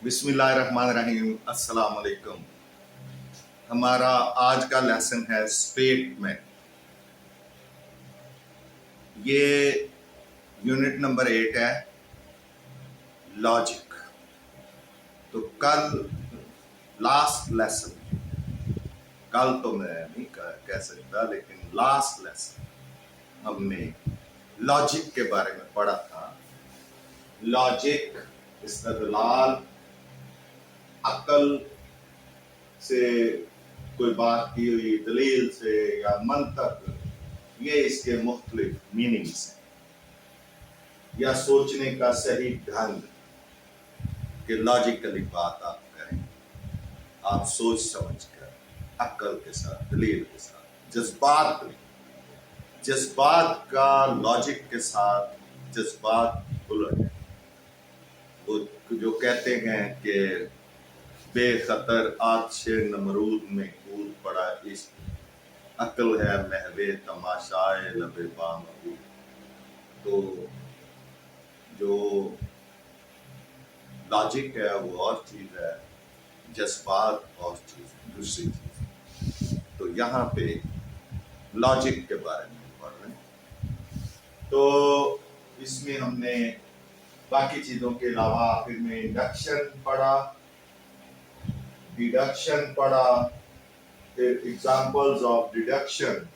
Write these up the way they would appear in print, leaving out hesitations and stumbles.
बिस्मिल्लाहिर्रहमानिर्रहीम, अस्सलाम वालेकुम। हमारा आज का लेसन है स्टेटमेंट। ये यूनिट नंबर 8 है, लॉजिक। तो कल लास्ट लेसन, कल तो मैं नहीं कह सकता, लेकिन लास्ट लेसन हमने लॉजिक के बारे में पढ़ा था। लॉजिक इस्तेदलाल, अक्ल से कोई बात की हुई दलील से या मंतक, ये इसके मुख्तलिफ मीनिंग्स हैं। या सोचने का सही ढंग कि लॉजिकली बात आप करें, आप सोच समझ कर अक्ल के साथ, दलील के साथ, जज्बात का लॉजिक के साथ जज्बात उलट है। वो जो कहते हैं कि बेखतर आतिशे नमरूद में कूद पड़ा इश्क, अक्ल है महवे तमाशाए लबे बामरूद। तो जो लॉजिक है वो और चीज है, जज्बात और चीज है, दूसरी चीज। तो यहाँ पे लॉजिक के बारे में पढ़ रहे हैं। तो इसमें हमने बाकी चीजों के अलावा आखिर में इंडक्शन पढ़ा, डिडक्शन पढ़ा, फिर एग्जांपल्स ऑफ डिडक्शन,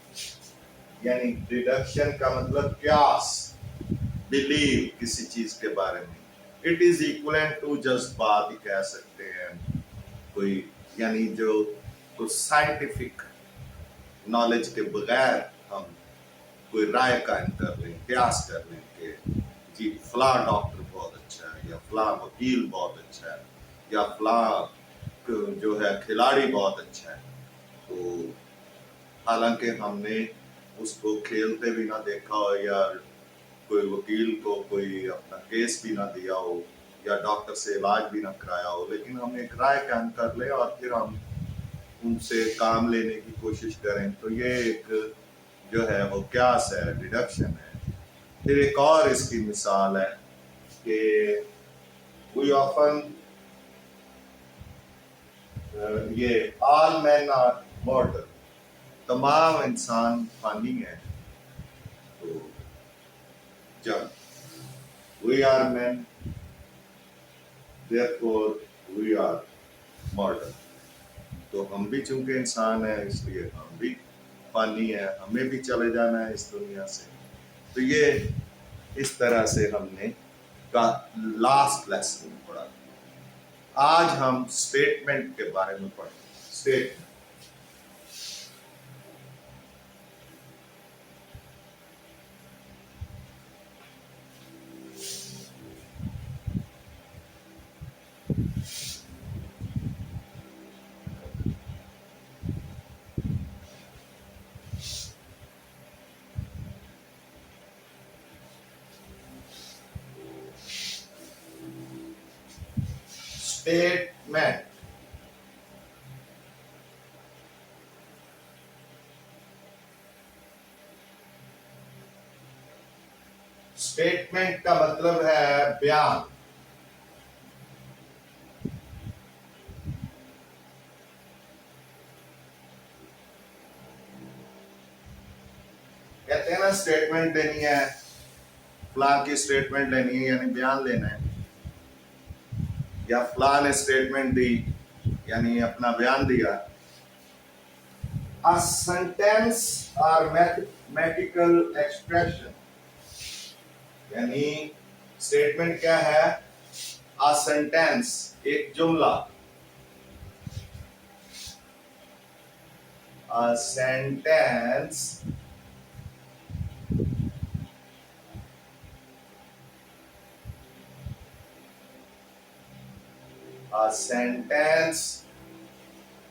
यानी डिडक्शन का मतलब क्यास, बिलीव किसी चीज के बारे में। इट इज इक्वलेंट टू जज्बात ही कह सकते हैं कोई, यानी जो कुछ साइंटिफिक नॉलेज के बगैर हम कोई राय कायम कर लें, क्यास कर लें कि जी फला डॉक्टर बहुत अच्छा है, या फला वकील बहुत अच्छा है, या फला जो है खिलाड़ी बहुत अच्छा है। तो हालांकि हमने उसको खेलते भी ना देखा हो, या कोई वकील को कोई अपना केस भी ना दिया हो, या डॉक्टर से इलाज भी ना कराया हो, लेकिन हम एक राय कायम कर ले और फिर हम उनसे काम लेने की कोशिश करें, तो ये एक जो है वो क्यास है, डिडक्शन है। फिर एक और इसकी मिसाल है कि वी ऑफन, ये ऑल मैन आर मॉर्टल, तमाम इंसान फानी है। तो जब we are man therefore we are mortal, तो हम भी चूंकि इंसान है इसलिए हम भी फानी है, हमें भी चले जाना है इस दुनिया से। तो ये इस तरह से हमने का लास्ट लेसन पढ़ा। आज हम स्टेटमेंट के बारे में पढ़ें। स्टेटमेंट स्टेटमेंट स्टेटमेंट का मतलब है बयान। कहते हैं ना स्टेटमेंट देनी है, फलां की स्टेटमेंट लेनी है यानी बयान लेना है, या फलां ने स्टेटमेंट दी यानी अपना बयान दिया। A sentence or mathematical expression, यानी स्टेटमेंट क्या है? A sentence, एक जुमला। A sentence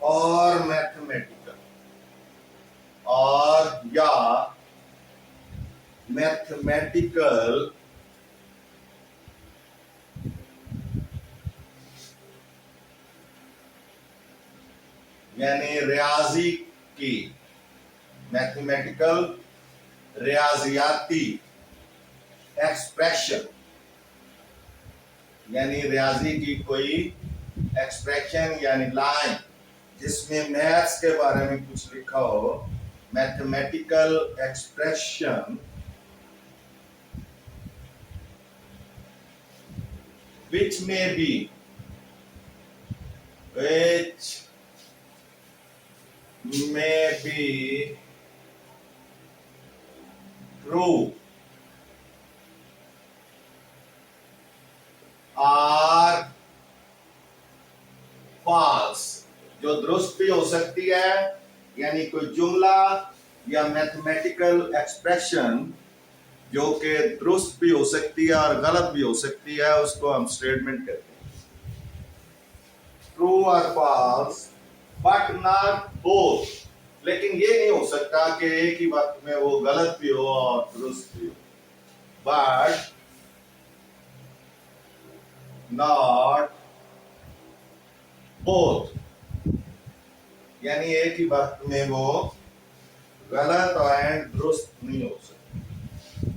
और मैथमेटिकल, और या मैथमेटिकल यानी रियाजी की, मैथमेटिकल रियाजियाती एक्सप्रेशन, यानी रियाजी की कोई एक्सप्रेशन यानी लाइन जिसमें मैथ्स के बारे में कुछ लिखा हो, mathematical expression which may be true or false, जो दुरुस्त भी हो सकती है, यानी कोई जुमला या मैथमेटिकल एक्सप्रेशन जो कि दुरुस्त भी हो सकती है और गलत भी हो सकती है, उसको हम स्टेटमेंट कहते हैं। ट्रू और फॉल्स, बट नॉट बोथ, लेकिन ये नहीं हो सकता कि एक ही वक्त में वो गलत भी हो और दुरुस्त भी हो। बट नॉट बोथ, यानी एक ही वक्त में वो गलत और दुरुस्त नहीं हो सकता।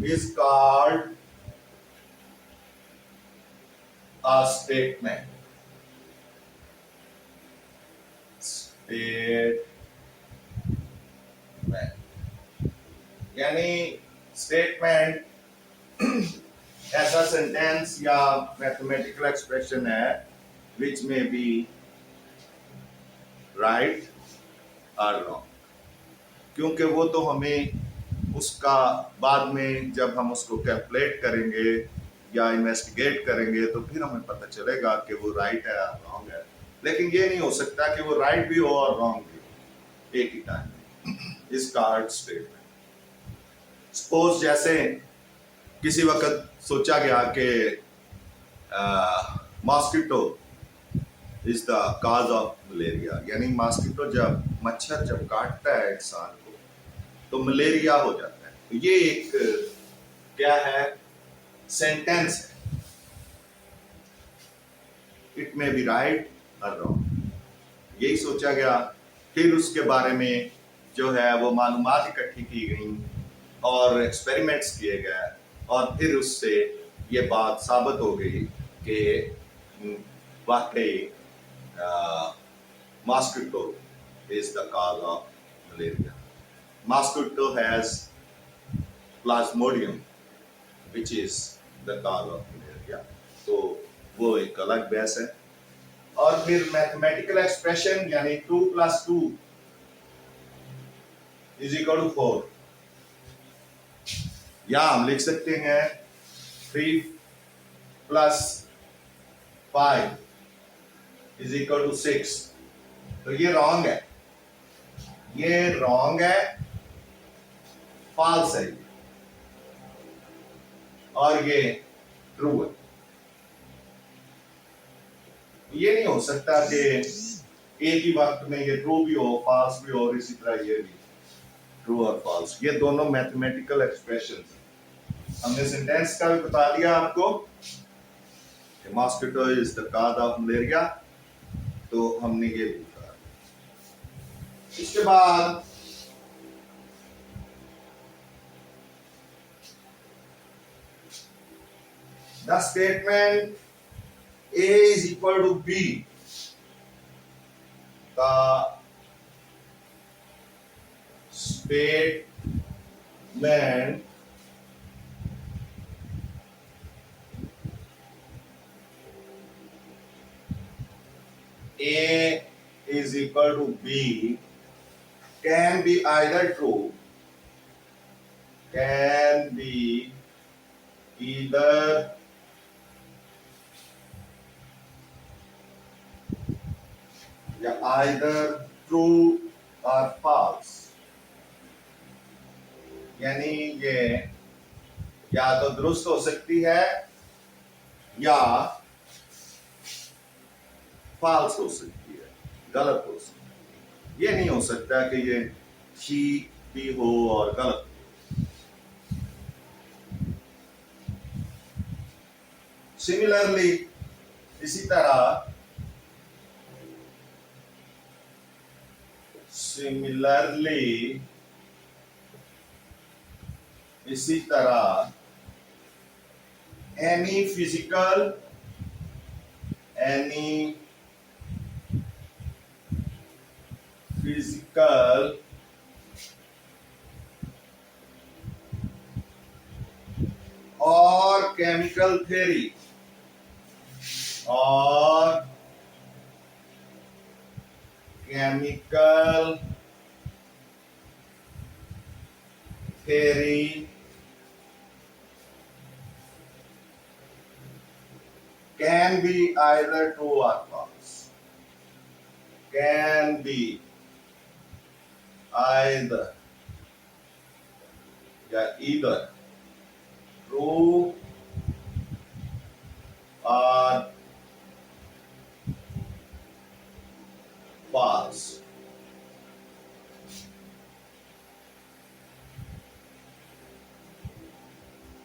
Is called a statement. यानी स्टेटमेंट ऐसा सेंटेंस या मैथमेटिकल एक्सप्रेशन है which may be right or wrong, क्योंकि वो तो हमें उसका बाद में जब हम उसको कैलकुलेट करेंगे या इन्वेस्टिगेट करेंगे तो फिर हमें पता चलेगा कि वो राइट है या रॉन्ग है। लेकिन ये नहीं हो सकता कि वो राइट भी हो और रॉन्ग भी हो एक ही टाइम में। इस कार्ड स्टेटमेंट सपोज जैसे किसी वक्त सोचा गया कि mosquito is the cause of malaria, यानी मॉस्किटो मच्छर जब काटता है इंसान को तो मलेरिया हो जाता है। तो ये एक क्या है, सेंटेंस है। इट मे बी राइट और रॉन्ग, यही सोचा गया। फिर उसके बारे में जो है वो मालूमात इकट्ठी की गई और एक्सपेरिमेंट्स किए गए और फिर उससे ये बात साबित हो गई कि वाकई mosquito is the cause of malaria. Mosquito has plasmodium, which is the cause of malaria. तो वो एक अलग बहस है। और फिर मैथमेटिकल एक्सप्रेशन यानी 2 + 2 = 4, या हम लिख सकते हैं 3 + 5 = 6। तो ये रॉन्ग है, ये रॉन्ग है, फॉल्स है और ये ट्रू है। ये नहीं हो सकता कि एक ही वक्त में ये ट्रू भी हो, फॉल्स भी हो और इसी तरह ये भी ट्रू और फॉल्स। ये दोनों मैथमेटिकल एक्सप्रेशंस हैं। हमने सेंटेंस का भी बता दिया आपको कि mosquito is the cause of malaria, तो हमने ये भी बता दिया। इसके बाद the statement A is equal to B, the statement A is equal to B can be either true, can be either true or false, यानी ये या तो दुरुस्त हो सकती है या फॉल्स हो सकती है, गलत हो सकती है। ये नहीं हो सकता कि ये ठीक भी हो और गलत भी हो। सिमिलरली इसी तरह any फिजिकल और केमिकल थ्योरी और chemical theory can be either true or false. Can be either either true or false.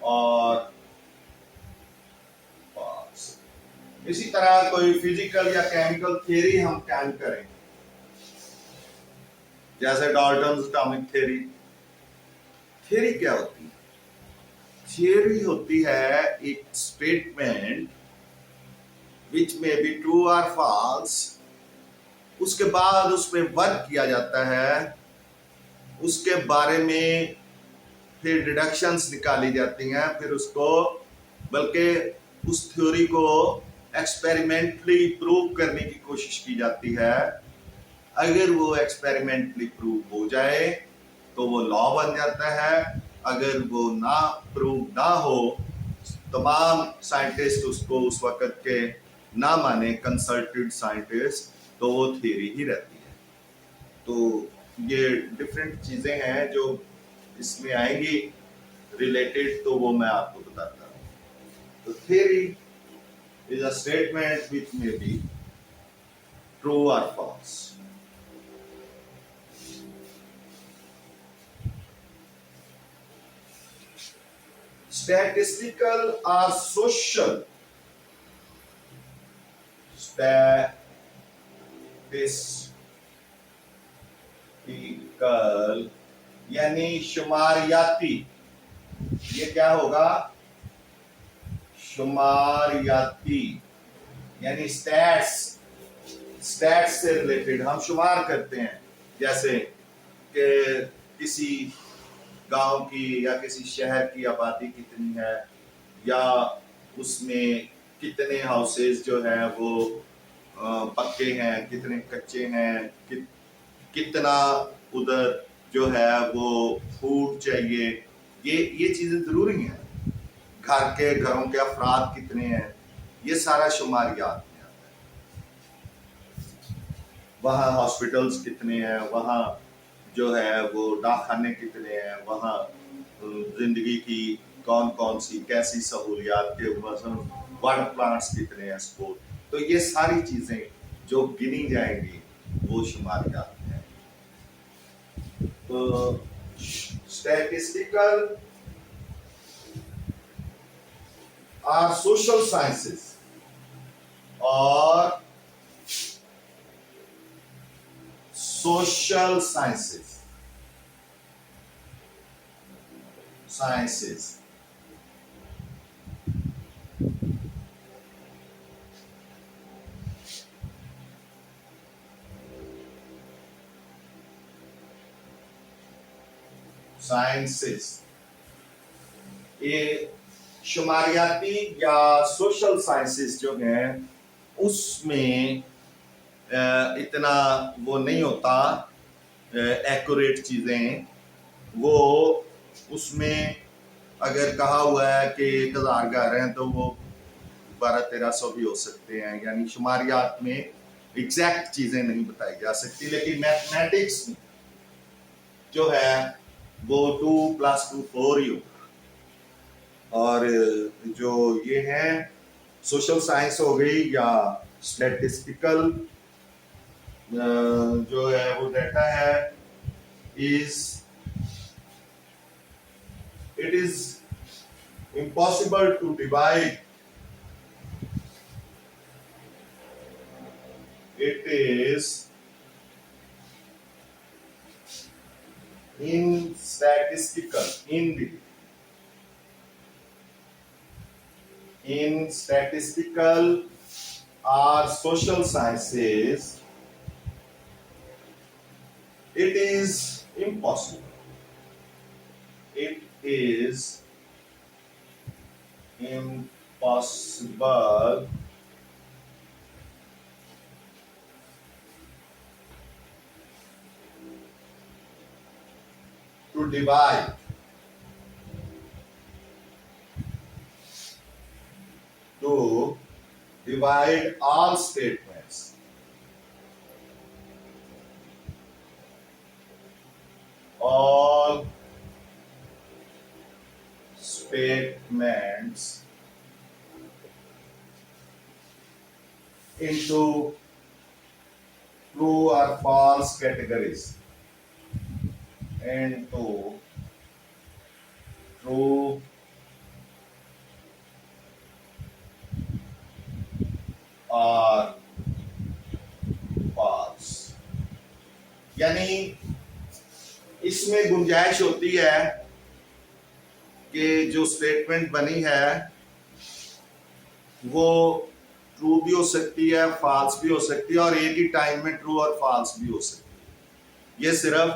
और false. इसी तरह कोई फिजिकल या केमिकल थ्योरी हम कैन करें, जैसे डाल्टन्स एटॉमिक थ्योरी। थ्योरी क्या होती है? थ्योरी होती है एक स्टेटमेंट विच में बी ट्रू और फॉल्स, उसके बाद उसमें वर्क किया जाता है, उसके बारे में फिर डिडक्शंस निकाली जाती हैं, फिर उसको बल्कि उस थ्योरी को एक्सपेरिमेंटली प्रूव करने की कोशिश की जाती है। अगर वो एक्सपेरिमेंटली प्रूव हो जाए तो वो लॉ बन जाता है, अगर वो ना प्रूव ना हो, तमाम साइंटिस्ट उसको उस वक्त के ना माने, कंसल्टेड साइंटिस्ट, तो वो थ्योरी ही रहती है। तो ये डिफरेंट चीजें हैं जो इसमें आएंगी रिलेटेड, तो वो मैं आपको बताता हूँ। तो theory is a statement which may be true और false. Statistical or social, statistical यानी शुमारियाती। ये क्या होगा? शुमारियाती यानी स्टैट्स, स्टैट्स से रिलेटेड हम शुमार करते हैं, जैसे कि किसी गांव की या किसी शहर की आबादी कितनी है, या उसमें कितने हाउसेस जो है वो पक्के हैं, कितने कच्चे हैं, कितना उधर जो है वो फूड चाहिए, ये चीजें जरूरी हैं। घरों के अफराद कितने हैं, ये सारा शुमारियात में आता है। वहाँ हॉस्पिटल्स कितने हैं, वहाँ जो है वो डाकखाने कितने हैं, वहाँ जिंदगी की कौन कौन सी कैसी सहूलियात के वाटर प्लांट्स कितने हैं, स्पोर्ट, तो ये सारी चीजें जो गिनी जाएंगी वो शुमारियात में है। तो स्टैटिस्टिकल और सोशल साइंसेस और social sciences ये शुमारियाती या सोशल साइंसेस जो हैं उसमें इतना वो नहीं होता एक्यूरेट चीजें। वो उसमें अगर कहा हुआ है कि 1000 घर हैं तो वो 1200-1300 भी हो सकते हैं, यानी शुमारियात में एग्जैक्ट चीजें नहीं बताई जा सकती। लेकिन मैथमेटिक्स में जो है वो 2 + 2 4 ही होगा। और जो ये है सोशल साइंस हो गई या स्टैटिस्टिकल जो है वो डाटा है, it is impossible to divide, it is in statistical or social sciences It is impossible. It is impossible to divide all statements all statements into true or false categories. Into true or false, यानी इसमें गुंजाइश होती है कि जो statement बनी है वो ट्रू भी हो सकती है, फॉल्स भी हो सकती है, और एक ही टाइम में ट्रू और फॉल्स भी हो सकती है। ये सिर्फ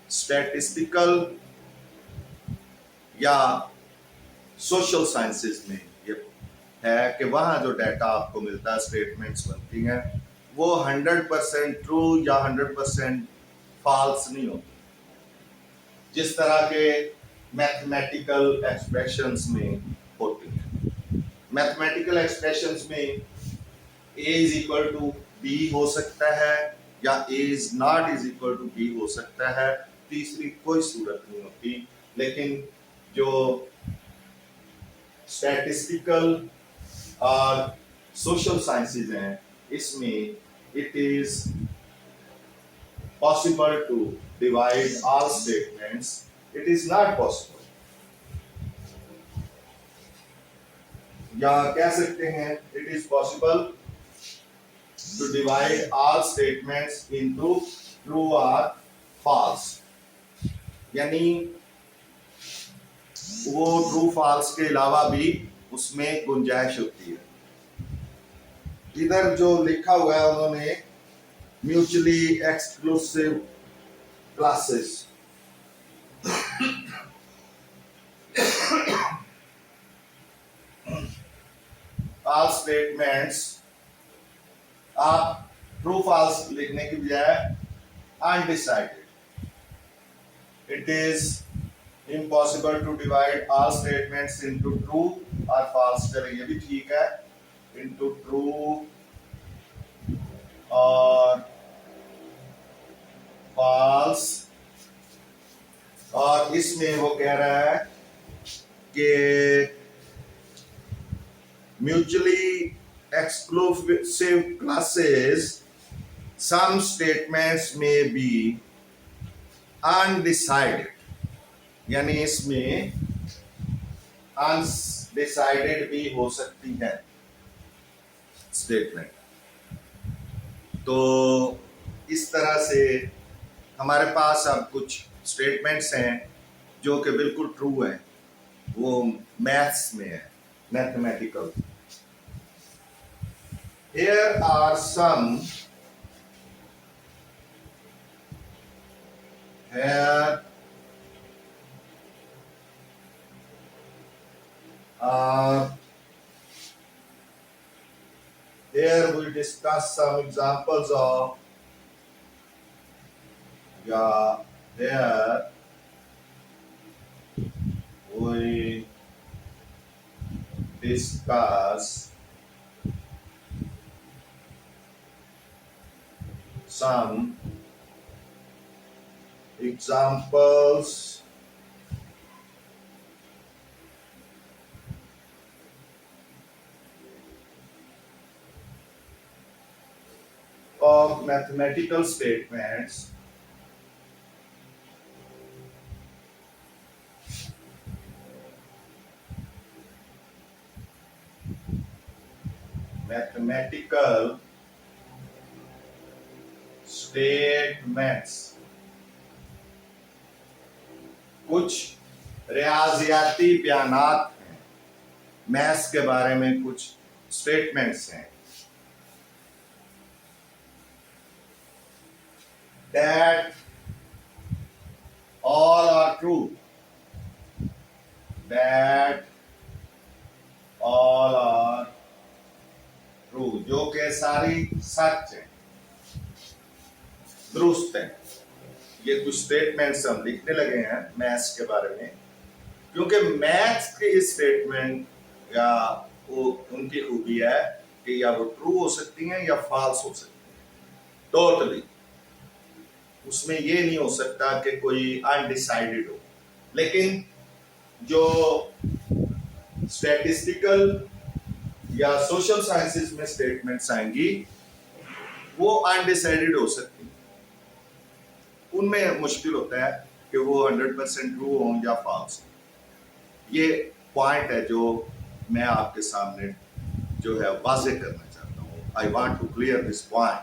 स्टैटिस्टिकल या सोशल साइंसेस में ये है कि वहां जो डाटा आपको मिलता है, स्टेटमेंट्स बनती हैं, वो 100% ट्रू या 100% फॉल्स नहीं होती। जिस तरह के मैथमेटिकल एक्सप्रेशंस में होती हैं। मैथमेटिकल एक्सप्रेशंस में a is equal to b हो सकता है या a is not is equal to b हो सकता है, तीसरी कोई सूरत नहीं होती। लेकिन जो स्टैटिस्टिकल और सोशल साइंसेज हैं, इसमें it is possible to divide all statements. It is not possible. या कह सकते हैं it is possible to divide all statements into true or false. यानी वो ट्रू फॉल्स के अलावा भी उसमें गुंजाइश होती है। इधर जो लिखा हुआ है उन्होंने mutually exclusive classes, all statements आप ट्रू फॉल्स लिखने की बजाय undecided. It is impossible to divide all statements into true or false. चलिए ये भी ठीक है, into true और फॉल्स। और इसमें वो कह रहा है कि mutually exclusive classes, some statements में बी अनडिसाइडेड, यानी इसमें अनडिसाइडेड भी हो सकती है स्टेटमेंट। तो इस तरह से हमारे पास अब कुछ स्टेटमेंट्स हैं जो कि बिल्कुल ट्रू हैं, वो मैथ्स में है, mathematical. Here are some here here we discuss some examples of here we discuss some examples of mathematical statements कुछ रियाजियाती बयानात हैं, मैथ्स के बारे में कुछ स्टेटमेंट्स हैं that that all are true, जो के सारी सच है, दुरुस्त है। ये कुछ स्टेटमेंट्स हम लिखने लगे हैं मैथ्स के बारे में, क्योंकि मैथ्स की स्टेटमेंट या वो उनकी खूबी है कि या वो ट्रू हो सकती हैं या फॉल्स हो सकती हैं, टोटली। उसमें ये नहीं हो सकता कि कोई अनडिसाइडेड हो। लेकिन जो स्टैटिस्टिकल या सोशल साइंसेस में स्टेटमेंट्स आएंगी वो अनडिसाइडेड हो सकती, उनमें मुश्किल होता है कि वो 100% ट्रू हो या फॉल्स। ये पॉइंट है जो मैं आपके सामने जो है वाज़ेह करना चाहता हूँ। I want to clear this point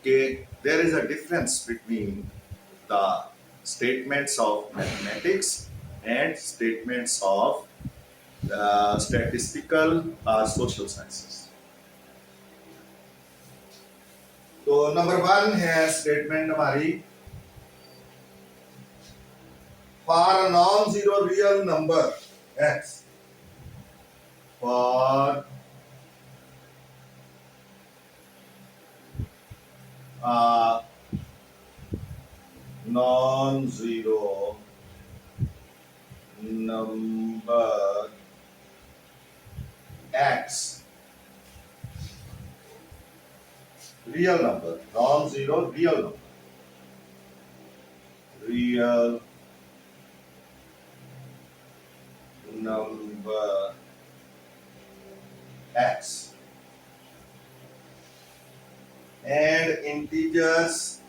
कि there is a difference between the statements of mathematics and statements of statistical और सोशल साइंसेस। तो नंबर 1 है स्टेटमेंट हमारी, for non zero real number x, for non zero number x, real number, non-zero real number, real number x and integers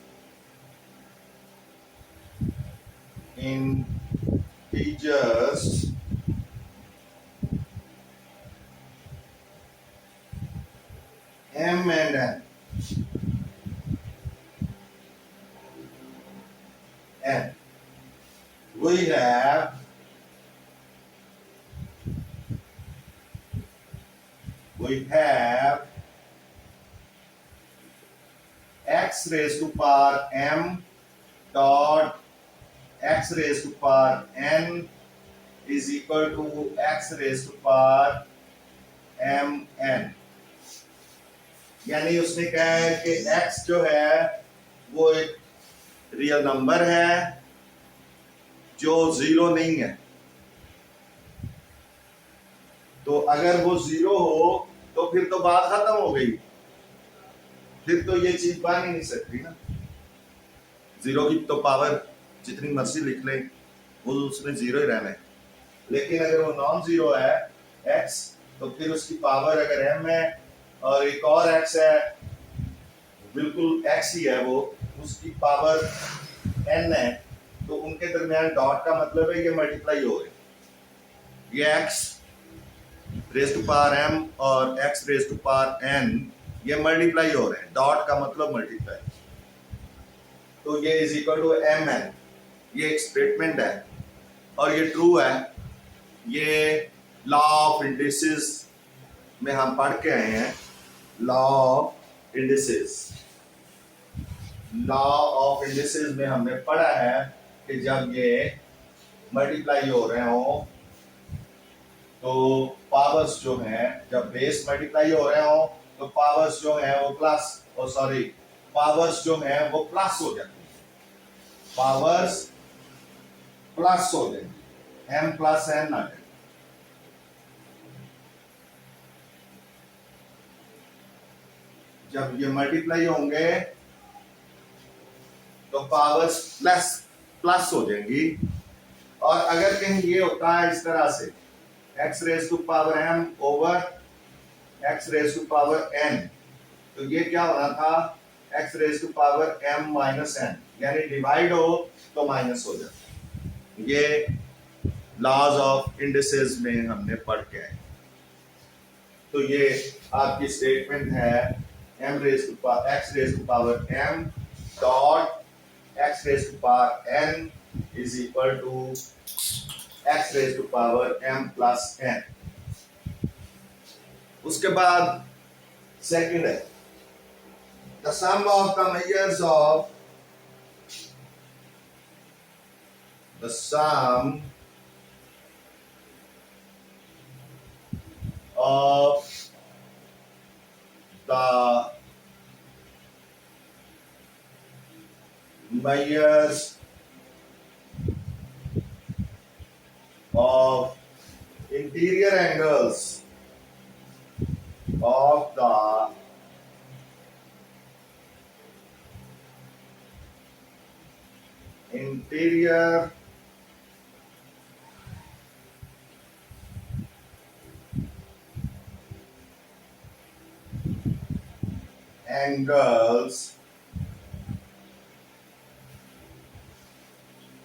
m and n, and we have x raised to power m dot x raised to power n is equal to x raised to power m n। यानी उसने कहा है कि x जो है वो एक real number है जो जीरो नहीं है। तो अगर वो जीरो हो तो फिर तो बात खत्म हो गई, फिर तो ये चीज बन ही नहीं सकती ना। जीरो की तो पावर जितनी मर्जी लिख ले वो उसमें जीरो ही रहना है। लेकिन अगर वो नॉन जीरो है x, तो फिर उसकी पावर अगर m है और एक और x है, बिल्कुल x ही है वो, उसकी पावर n है, तो उनके दरमियान डॉट का मतलब है ये मल्टीप्लाई हो गए। ये x raise to power m और x raise to power n ये मल्टीप्लाई हो रहे हैं, डॉट का मतलब मल्टीप्लाई। तो ये is equal to m n, ये एक स्टेटमेंट है और ये ट्रू है। ये लॉ ऑफ इंडिसेस में हम पढ़ के आए हैं, law of indices. Law of indices में हमने पढ़ा है कि जब ये मल्टीप्लाई हो रहे हो तो पावर्स जो हैं, जब बेस मल्टीप्लाई हो रहे हो तो पावर्स जो हैं वो प्लस, पावर्स जो हैं वो प्लस हो जाती है, पावर्स प्लस हो जाएंगी, m प्लस n आ जाएगी। जब ये मल्टीप्लाई होंगे तो पावर्स प्लस प्लस हो जाएंगी। और अगर कहीं ये होता है इस तरह से x raise to power m over x raise to power n, तो ये क्या होना था, x raise to power m minus n, यानी डिवाइड हो तो माइनस हो जाता। ये लॉज ऑफ इंडिसेस में हमने पढ़ के आए। तो ये आपकी स्टेटमेंट है m raise to power x raise to power m dot x raise to power n is equal to x raise to power m plus n। उसके बाद सेकंड है the sum of the measures of the sum of the measures of interior angles of the interior angles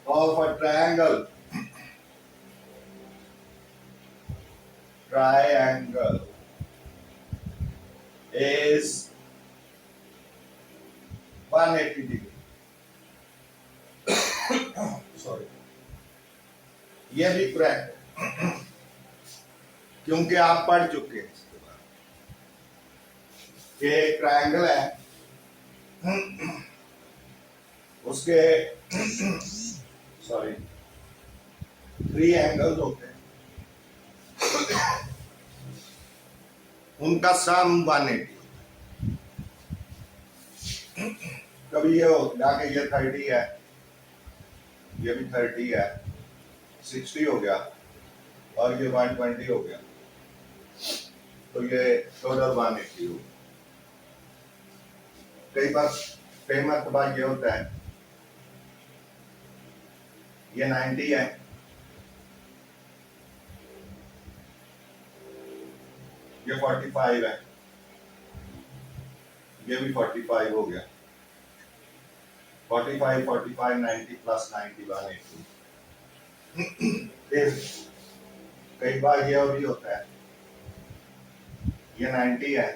of a triangle is 180 degree. Sorry, ये भी correct है क्योंकि आप पढ़ चुके हैं इसके बारे में कि एक ट्रायंगल है, उसके सॉरी 3 एंगल्स होते हैं, उनका सम 180। कभी ये हो जाके ये 30 है, ये भी 30 है, 60 हो गया और ये 120 हो गया, तो ये टोटल 180 हो। कई मरतबा ये होता है, ये 90 है, ये 45 है, ये भी 45 हो गया, 45 45 90 प्लस 90 180। फिर कई बार ये भी होता है, ये 90 है,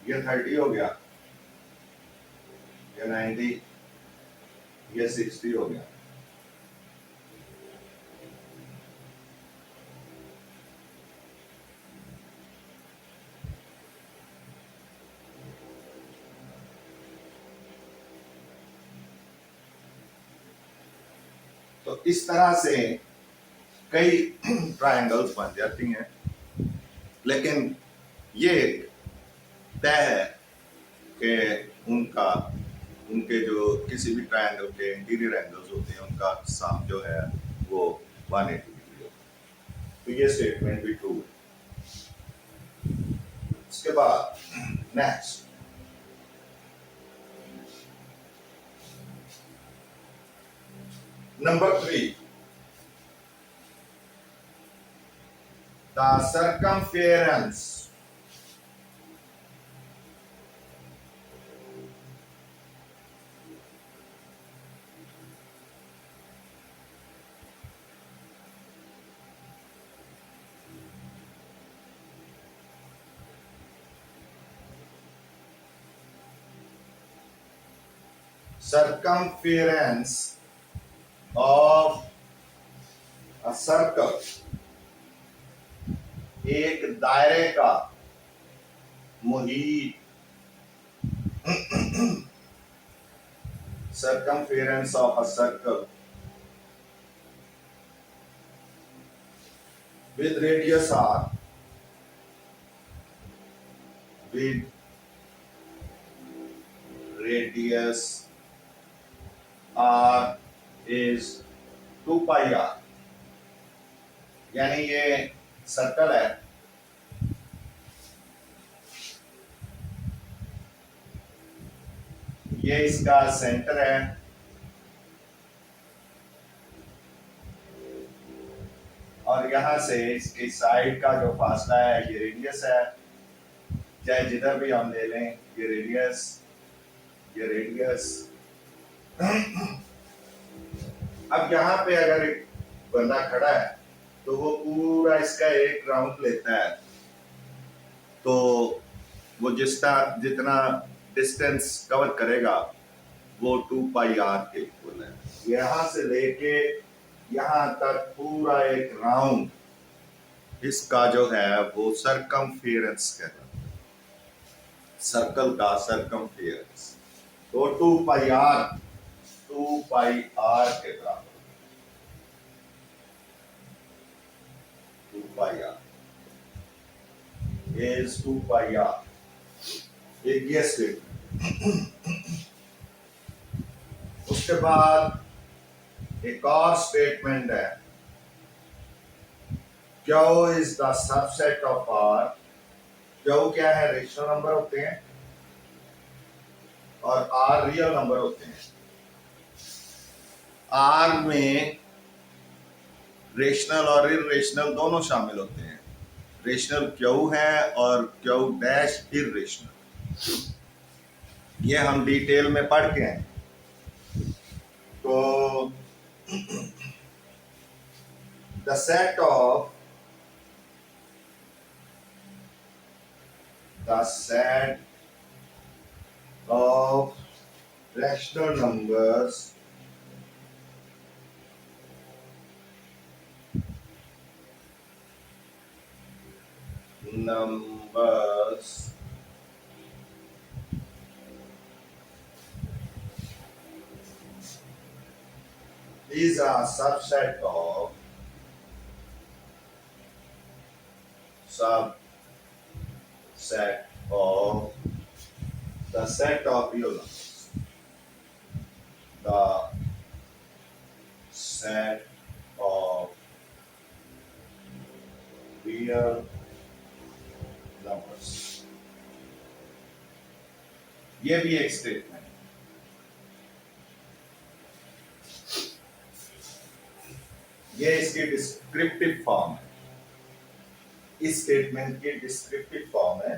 ये 30 हो गया, ये 90, ये 60 हो गया। तो इस तरह से कई ट्रायंगल्स बन जाती हैं, लेकिन ये तय है कि उनके जो किसी भी ट्रायंगल के इंटीरियर एंगल्स होते हैं, उनका सम जो है वो 180 डिग्री होता है। तो ये स्टेटमेंट भी ट्रू है। इसके बाद next, number 3, the circumference of a circle, एक दायरे का Muhit, circumference of a circle with radius r, with radius r is 2 pi r, यानी ये सर्कल है, ये इसका सेंटर है, और यहां से इसकी साइड का जो फासला है ये रेडियस है, चाहे जिधर भी हम ले लें, ये रेडियस, ये रेडियस। अब यहाँ पे अगर एक बंदा खड़ा है तो वो पूरा इसका एक राउंड लेता है, तो वो जितना डिस्टेंस कवर करेगा वो 2 पाई आर के इक्वल है। यहाँ से लेके यहाँ तक पूरा एक राउंड इसका जो है वो सरकमफेरेंस कहलाता है, सर्कल का सरकमफेरेंस। तो 2 पाई आर के बराबर, 2 पाई आर। is 2 pi r। एक ये स्टेटमेंट। उसके बाद एक और स्टेटमेंट है, Q is the subset of R। Q क्या है? रेशनल नंबर होते हैं और R रियल नंबर होते हैं। R में रेशनल और इरेशनल दोनों शामिल होते हैं। रेशनल Q है और Q डैश इरेशनल। ये हम डिटेल में पढ़ के हैं। तो the set of rational numbers is a subset of the set of real numbers. The set of real numbers। ये भी एक स्टेटमेंट है। ये इसकी डिस्क्रिप्टिव फॉर्म है। इस स्टेटमेंट की डिस्क्रिप्टिव फॉर्म है,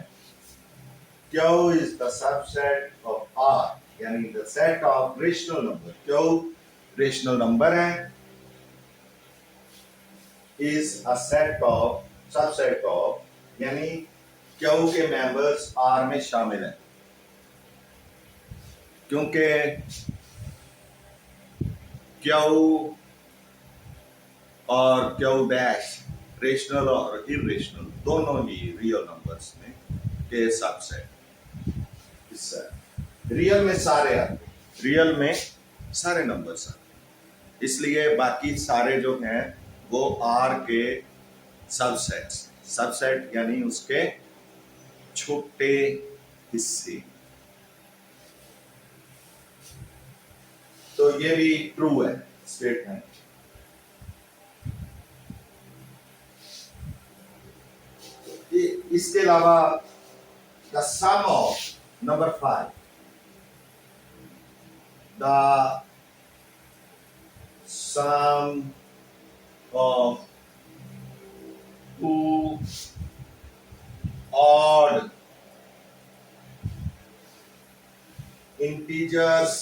Q is the subset of R, यानी the set of rational number। Q rational number है, is a set of subset of, यानी Q के मेंबर्स R में शामिल हैं। क्योंकि Q और Q डैश रेशनल और इरेशनल दोनों ही रियल नंबर्स में के सबसेट। रियल में सारे आते, रियल में सारे नंबर्स आते, इसलिए बाकी सारे जो हैं वो आर के सबसेट्स। सबसेट यानी उसके छोटे हिस्से। तो ये भी ट्रू है स्टेटमेंट। इसके अलावा the sum of number 5, the sum of 2 odd integers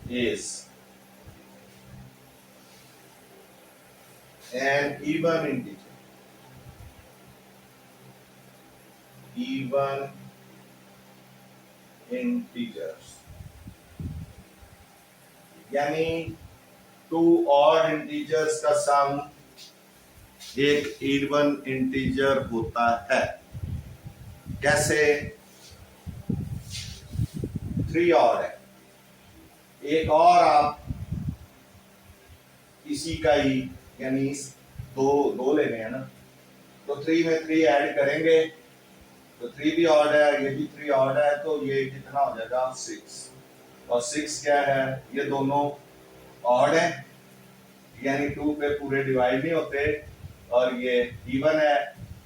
is an even integer। Even integers यानी 2 odd integers का सम एक इवन इंटीजर होता है। कैसे? 3 odd है, एक और आप इसी का ही यानी दो ले रहे हैं ना, तो 3 में 3 ऐड करेंगे तो 3 भी ऑड है, ये भी 3 ऑड है, तो ये कितना हो जाएगा 6। और 6 क्या है? ये दोनों ऑड है, यानी 2 पे पूरे डिवाइड नहीं होते, और ये इवन है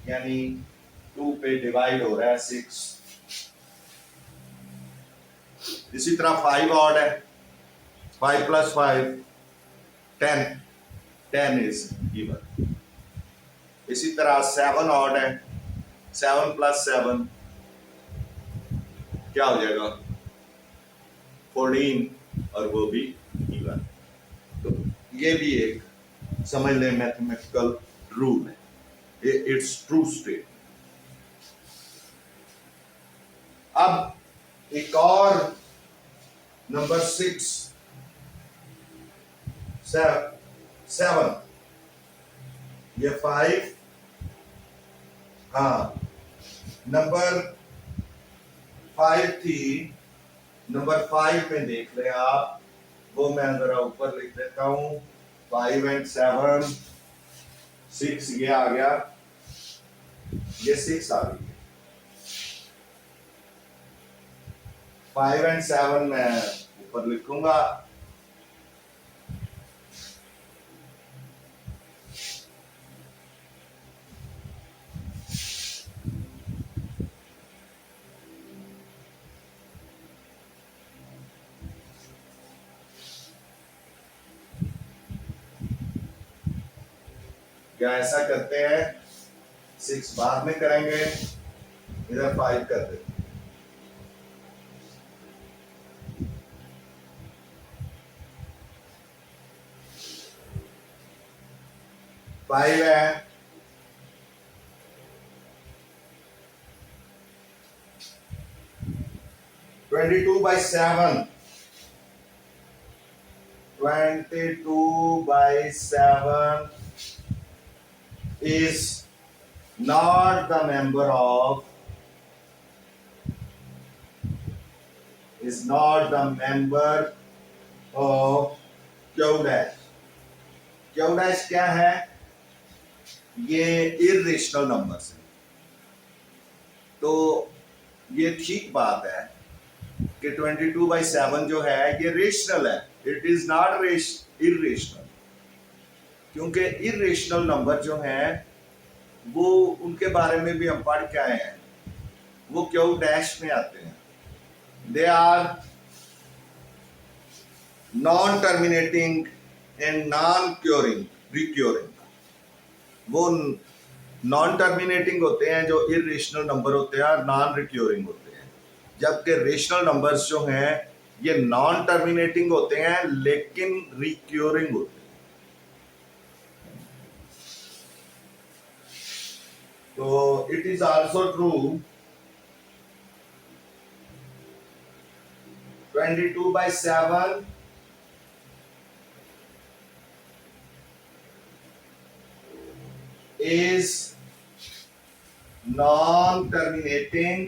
यानी 2 पे डिवाइड हो रहा है 6। इसी तरह 5 ऑड है, 5 + 5 10 इज इवन। इसी तरह 7 ऑड है, 7 + 7 क्या हो जाएगा 14, और वो भी इवन। तो ये भी एक समझ लें मैथमेटिकल रूल है, इट्स ट्रू स्टेट। अब एक और नंबर 6 7, ये 5, हाँ नंबर 5 थी, नंबर 5 में देख लें आप, वो मैं जरा ऊपर लिख देता हूं। 5 and 7, 6 ये आ गया, ये 6 आ गई। 5 and 7 मैं ऊपर लिखूंगा। क्या ऐसा करते हैं, 6 बाद में करेंगे, इधर 5 कर देते। 5 है, 22/7, 22/7 is not the member of, is not the member of Q dash। Q dash क्या है, ये इरेशनल नंबर्स है। तो ये ठीक बात है कि 22/7 जो है ये रेशनल है, इट इज नॉट इरेशनल, क्योंकि इरेशनल नंबर जो हैं वो उनके बारे में भी हम पढ़ के आए हैं, वो क्यू डैश में आते हैं। They are non terminating and non curing recurring. वो नॉन टर्मिनेटिंग होते हैं जो इरेशनल नंबर होते हैं, और नॉन रिक्योरिंग होते हैं। जबकि रेशनल नंबर्स जो हैं ये नॉन टर्मिनेटिंग होते हैं लेकिन रिक्योरिंग होते हैं। तो it is also true 22/7 is non-terminating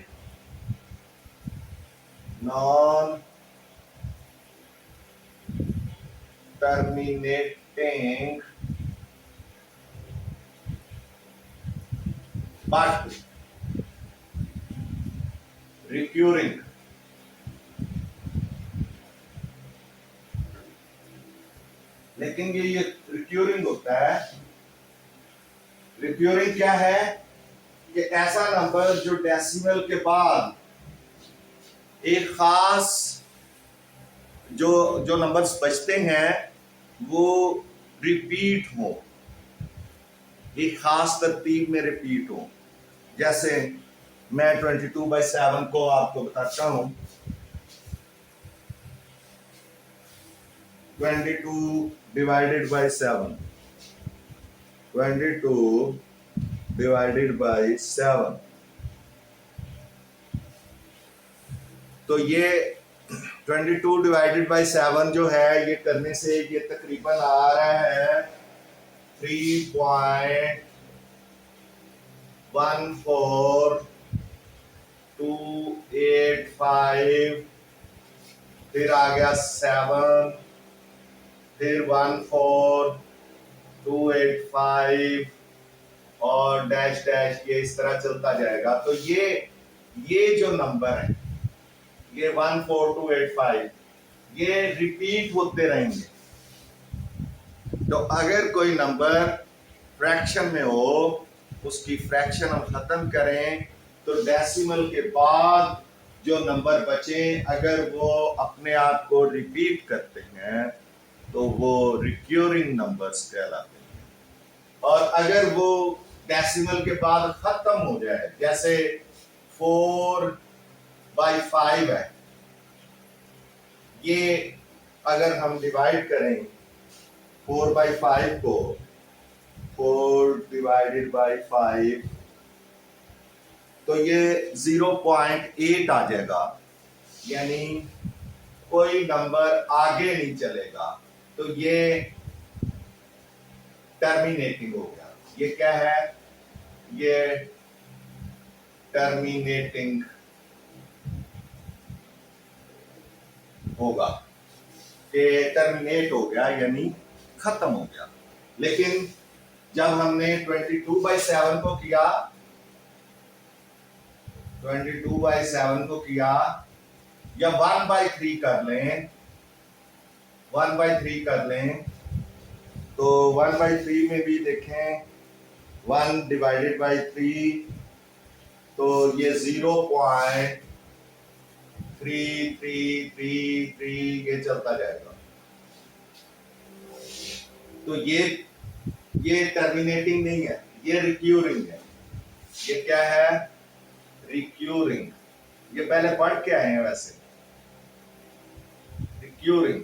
but recurring। लेकिन ये रिक्योरिंग होता है। रिक्योरिंग क्या है कि ऐसा नंबर जो डेसिमल के बाद एक खास जो नंबर्स बचते हैं वो रिपीट हो, एक खास तरतीब में रिपीट हो। जैसे मैं 22/7 को आपको बताता हूं। 22/7, 22/7, तो ये 22/7 जो है ये करने से ये तकरीबन आ रहा है 3.14285, फिर आ गया 7, फिर 14285 और डैश डैश, ये इस तरह चलता जाएगा। तो ये जो नंबर है ये 14285 ये रिपीट होते रहेंगे। तो अगर कोई नंबर फ्रैक्शन में हो, उसकी फ्रैक्शन हम खत्म करें, तो डेसिमल के बाद जो नंबर बचे अगर वो अपने आप को रिपीट करते हैं तो वो रिक्योरिंग नंबर्स कहलाते हैं। और अगर वो डेसिमल के बाद खत्म हो जाए, जैसे 4/5 है, ये अगर हम डिवाइड करें 4/5 को, 4/5, तो ये 0.8 आ जाएगा, यानी कोई नंबर आगे नहीं चलेगा। तो ये टर्मिनेटिंग हो गया। ये क्या है, ये टर्मिनेटिंग होगा। कि टर्मिनेट हो गया यानी खत्म हो गया। लेकिन जब हमने 22/7 को किया, 22/7 को किया या 1/3 कर लें, 1/3 कर लें, तो 1/3 में भी देखें 1/3, तो ये 0.3333 ये चलता जाएगा। तो ये टर्मिनेटिंग नहीं है, ये रिक्यूरिंग है। ये क्या है? रिक्यूरिंग। ये पहले पढ़ के आए हैं वैसे, रिक्यूरिंग।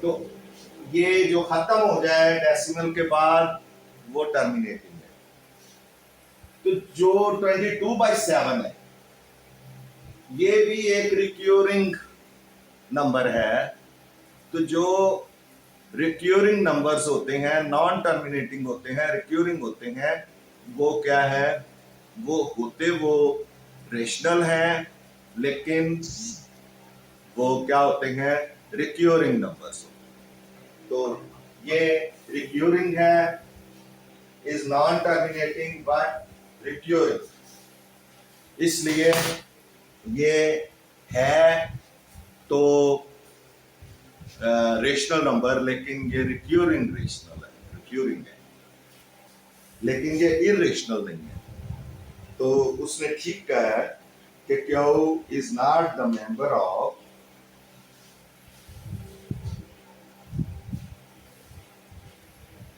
तो ये जो खत्म हो जाए डेसिमल के बाद वो टर्मिनेटिंग है। तो जो 22/7 है ये भी एक रिक्यूरिंग नंबर है। तो जो रिक्यूरिंग नंबर्स होते हैं, नॉन टर्मिनेटिंग होते हैं, रिक्यूरिंग होते हैं, वो क्या है? वो रेशनल हैं, लेकिन वो क्या होते हैं? Recurring numbers. तो ये रिक्यूरिंग है, is non terminating but recurring. इसलिए ये है तो रेशनल नंबर, लेकिन ये रिक्यूरिंग रेशनल है, रिक्यूरिंग है, लेकिन ये इरेशनल नहीं है। तो उसने ठीक कहा है कि Q is not the member of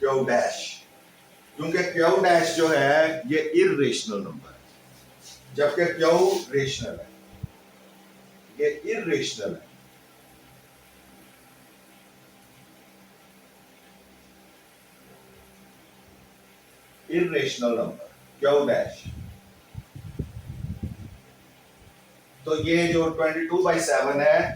Q dash, क्योंकि क्यू डैश जो है ये इरेशनल नंबर है, जबकि क्यू रेशनल है, ये इरेशनल है। Irrational number Q dash. तो ये जो 22/7 है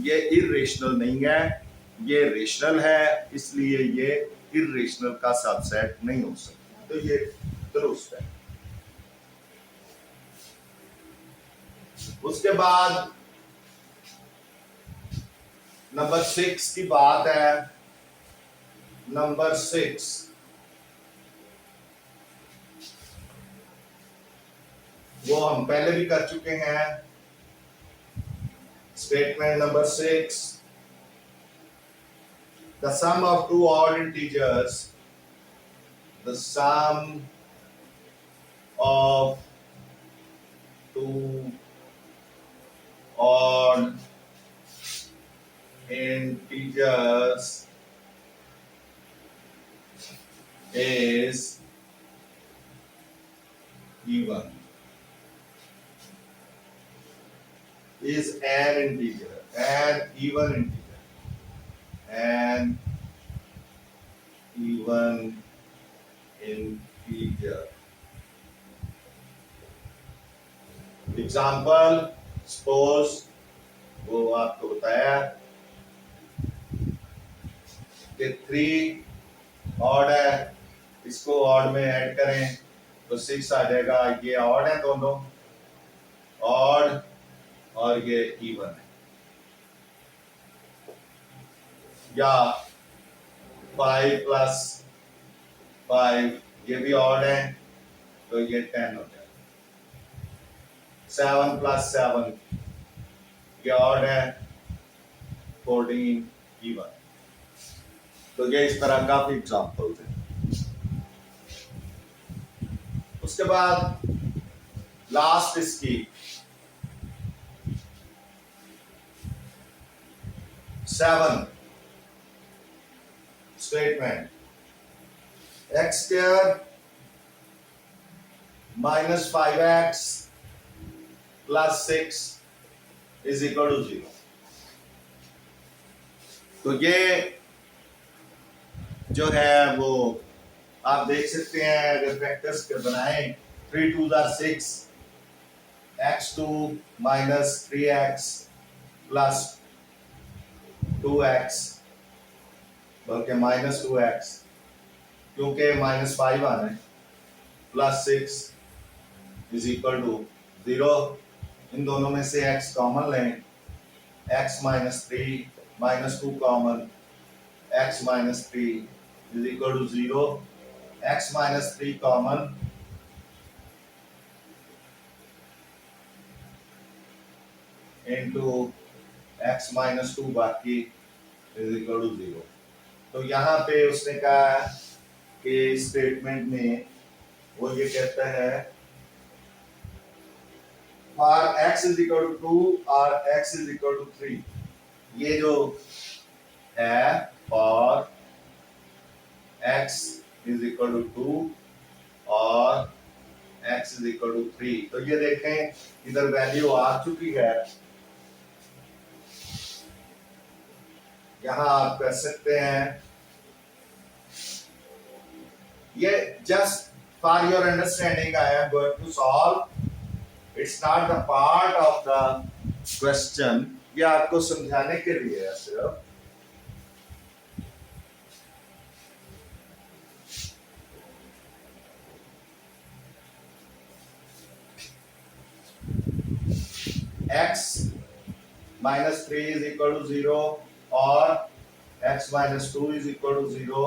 ये इरेशनल नहीं है, ये रेशनल है, इसलिए ये इरेशनल का सबसेट नहीं हो सकता। तो ये दुरुस्त है। उसके बाद नंबर 6 की बात है। नंबर 6 वो हम पहले भी कर चुके हैं। Statement number 6, the sum of two odd integers, the sum of two odd integers is even, is an integer, an even integer, an even integer. Example, suppose वो आपको बताया कि 3 ऑड है, इसको ऑड में ऐड करें तो 6 आ जाएगा। ये ऑड है दोनों, ऑड, और ये इवन है। या 5 + 5 ये भी ऑड है, तो ये 10 हो जाएगा। 7 + 7 ये ऑड है, 14 इवन। तो ये इस तरह काफी एग्जाम्पल्स हैं। उसके बाद लास्ट इसकी 7 स्टेटमेंट, x² - 5x + 6 = 0। तो ये जो है वो आप देख सकते हैं, अगर वेक्टर्स के बनाएं 3 × 2 = 6, x2 - 3x + 2x, बल्कि -2x, क्योंकि -5 आना है, + 6 = 0। इन दोनों में से x कॉमन लें x minus 3 minus 2 common, x minus 3 is equal to 0, x minus 3 common, into x minus 2 बाकी is equal to 0। तो यहाँ पे उसने कहा कि स्टेटमेंट में वो ये कहता है for x is equal to 2 और x is equal to 3, ये जो है for x is equal to 2 और x is equal to 3, तो ये देखें इधर वैल्यू आ चुकी है। यहां आप कर सकते हैं, ये just for your understanding I am going to solve, it's not the part of the question, ये आपको समझाने के लिए है सिर्फ। x minus 3 is equal to 0 और x minus 2 is equal to 0,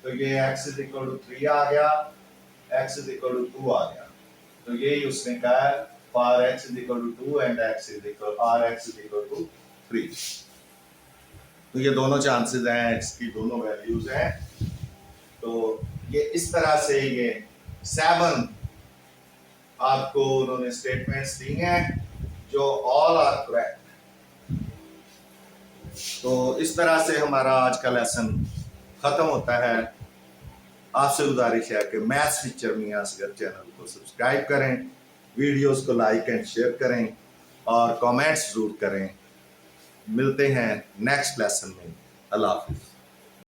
तो ये x is equal to 3 आ गया, x is equal to 2 आ गया, तो यही उसने कहा है for x is equal to 2 and x is equal to 3। तो ये दोनों चांसेस हैं, x की दोनों वैल्यूज हैं। तो ये इस तरह से ये 7 आपको उन्होंने स्टेटमेंट्स दी हैं जो ऑल आर करेक्ट। तो इस तरह से हमारा आज का लेसन खत्म होता है। आपसे गुजारिश है कि मैथ्स टीचर मियां असगर चैनल को सब्सक्राइब करें, वीडियोस को लाइक एंड शेयर करें और कमेंट्स जरूर करें। मिलते हैं नेक्स्ट लेसन में। अल्लाह हाफिज़।